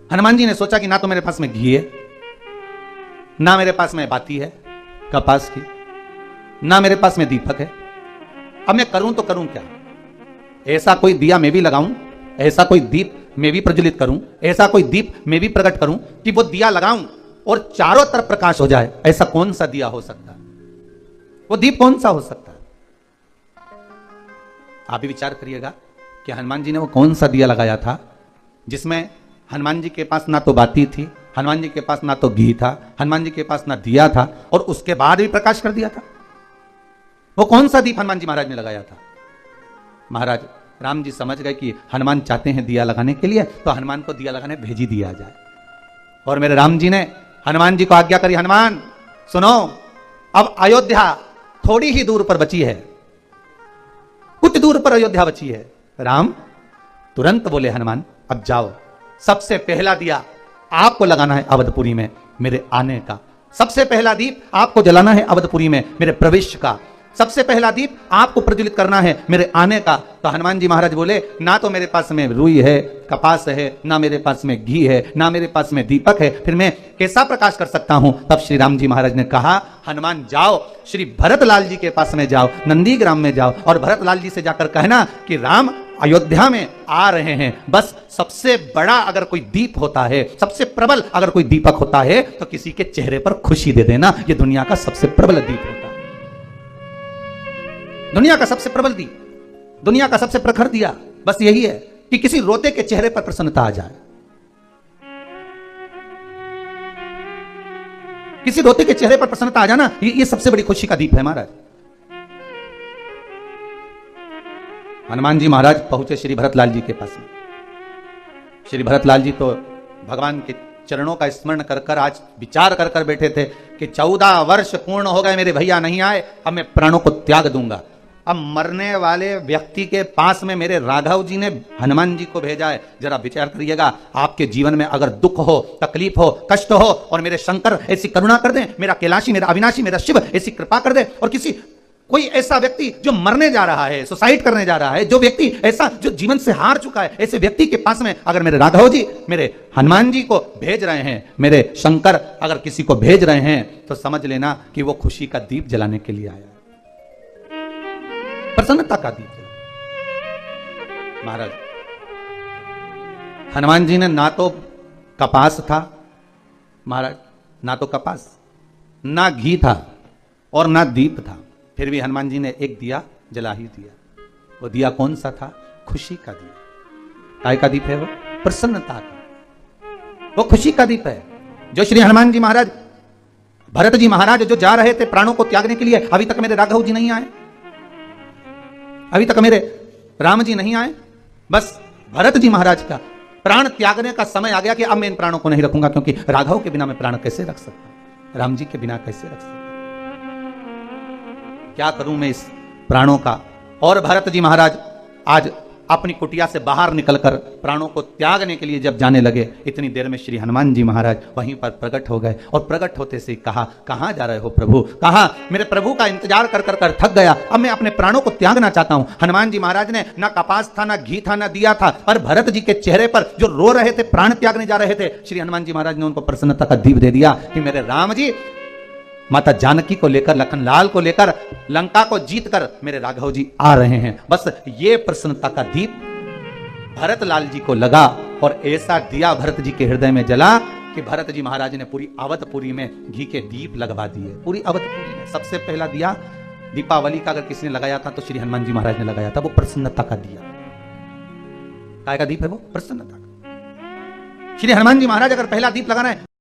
हनुमान जी ने सोचा कि ना तो मेरे पास में घी है, ना मेरे पास में बाती है कपास की, ना मेरे पास में दीपक है। अब मैं करूं तो करूं क्या? ऐसा कोई दिया मैं भी लगाऊं, ऐसा कोई दीप मैं भी प्रज्वलित करूं, ऐसा कोई दीप मैं भी प्रकट करूं कि वो दिया लगाऊं और चारों तरफ प्रकाश हो जाए। ऐसा कौन सा दिया हो सकता है? वो दीप कौन सा हो सकता है? आप भी विचार करिएगा कि हनुमान जी ने वो कौन सा दिया लगाया था जिसमें हनुमान जी के पास ना तो बाती थी, हनुमान जी के पास ना तो घी था, हनुमान जी के पास ना दिया था, और उसके बाद भी प्रकाश कर दिया था। वो कौन सा दीप हनुमान जी महाराज ने लगाया था? महाराज राम जी समझ गए कि हनुमान चाहते हैं दिया लगाने के लिए, तो हनुमान को दिया लगाने भेजी दिया जाए। और मेरे राम जी ने हनुमान जी को आज्ञा करी, हनुमान सुनो, अब अयोध्या थोड़ी ही दूर पर बची है, कुछ दूर पर अयोध्या बची है। राम तुरंत बोले, हनुमान अब जाओ, सबसे पहला दिया आपको लगाना है अवधपुरी में मेरे आने का, सबसे पहला दीप आपको जलाना है अवधपुरी में मेरे प्रवेश का, सबसे पहला दीप आपको प्रज्वलित करना है मेरे आने का। तो हनुमान जी महाराज बोले, ना तो मेरे पास में रुई है, कपास है, ना मेरे पास में घी है, ना मेरे पास में दीपक है, फिर मैं कैसा प्रकाश कर सकता हूं? तब श्री राम जी महाराज ने कहा, हनुमान जाओ, श्री भरतलाल जी के पास में जाओ, नंदीग्राम में जाओ, और भरतलाल जी से जाकर कहना कि राम अयोध्या में आ रहे हैं। बस सबसे बड़ा अगर कोई दीप होता है, सबसे प्रबल अगर कोई दीपक होता है, तो किसी के चेहरे पर खुशी दे देना। यह दुनिया का सबसे प्रबल दीप होता है, दुनिया का सबसे प्रबल दीप, दुनिया का सबसे प्रखर दिया। बस यही है कि किसी रोते के चेहरे पर प्रसन्नता आ जाए, किसी रोते के चेहरे पर प्रसन्नता आ जाना, ये सबसे बड़ी खुशी का दीप है महाराज। हनुमान जी महाराज पहुंचे श्री भरतलाल जी के पास में। श्री भरतलाल जी तो भगवान के चरणों का स्मरण कर कर आज विचार कर कर बैठे थे कि 14 वर्ष पूर्ण हो गए, मेरे भैया नहीं आए, अब मैं प्राणों को त्याग दूंगा। अब मरने वाले व्यक्ति के पास में मेरे राघव जी ने हनुमान जी को भेजा है। जरा विचार करिएगा, आपके जीवन में अगर दुख हो, तकलीफ हो, कष्ट हो, और मेरे शंकर ऐसी करुणा कर दे, मेरा कैलाशी, मेरा अविनाशी, मेरा शिव ऐसी कृपा कर दे, और किसी कोई ऐसा व्यक्ति जो मरने जा रहा है, सुसाइड करने जा रहा है, जो व्यक्ति ऐसा जो जीवन से हार चुका है, ऐसे व्यक्ति के पास में अगर मेरे राघव जी, मेरे हनुमान जी को भेज रहे हैं, मेरे शंकर अगर किसी को भेज रहे हैं, तो समझ लेना कि वो खुशी का दीप जलाने के लिए आया, प्रसन्नता का दीप जलाने। महाराज हनुमान जी ने ना तो कपास था महाराज, ना तो कपास, ना घी था और ना दीप था, फिर भी हनुमान जी ने एक दिया जला ही दिया। वो दिया कौन सा था? खुशी का दिया। काय का दीप है वो? प्रसन्नता का, वो खुशी का दीप है। जो श्री हनुमान जी महाराज, भरत जी महाराज जो जा रहे थे प्राणों को त्यागने के लिए, अभी तक मेरे राघव जी नहीं आए, अभी तक मेरे राम जी नहीं आए। बस भरत जी महाराज का प्राण त्यागने का समय आ गया कि अब मैं इन प्राणों को नहीं रखूंगा, क्योंकि राघव के बिना मैं प्राण कैसे रख सकता, राम जी के बिना कैसे रख सकता, क्या करूं मैं इस प्राणों का। और भरत जी महाराज आज अपनी कुटिया से बाहर निकलकर प्राणों को त्यागने के लिए जब जाने लगे, इतनी देर में श्री हनुमान जी महाराज वहीं पर प्रकट हो गए, और प्रकट होते से कहा, कहां जा रहे हो प्रभु? कहा, मेरे प्रभु का इंतजार कर कर कर थक गया, अब मैं अपने प्राणों को त्यागना चाहता हूं। हनुमान जी महाराज ने ना कपास था, ना घी था, ना दिया था, पर भरत जी के चेहरे पर जो रो रहे थे, प्राण त्यागने जा रहे थे, श्री हनुमान जी महाराज ने उनको प्रसन्नता का दीप दे दिया कि मेरे राम जी माता जानकी को लेकर, लखनलाल को लेकर लंका को जीतकर मेरे राघव जी आ रहे हैं। बस ये प्रसन्नता का दीप भरतलाल जी को लगा, और ऐसा दिया भरत जी के हृदय में जला कि भरत जी महाराज ने पूरी अवधपुरी में घी के दीप लगवा दिए। पूरी अवधपुरी में सबसे पहला दिया दीपावली का अगर किसी ने लगाया था तो श्री हनुमान जी महाराज ने लगाया था। वो प्रसन्नता का दिया, काय का दीप है वो? प्रसन्नता का। श्री हनुमान जी महाराज अगर पहला दीप लगाना है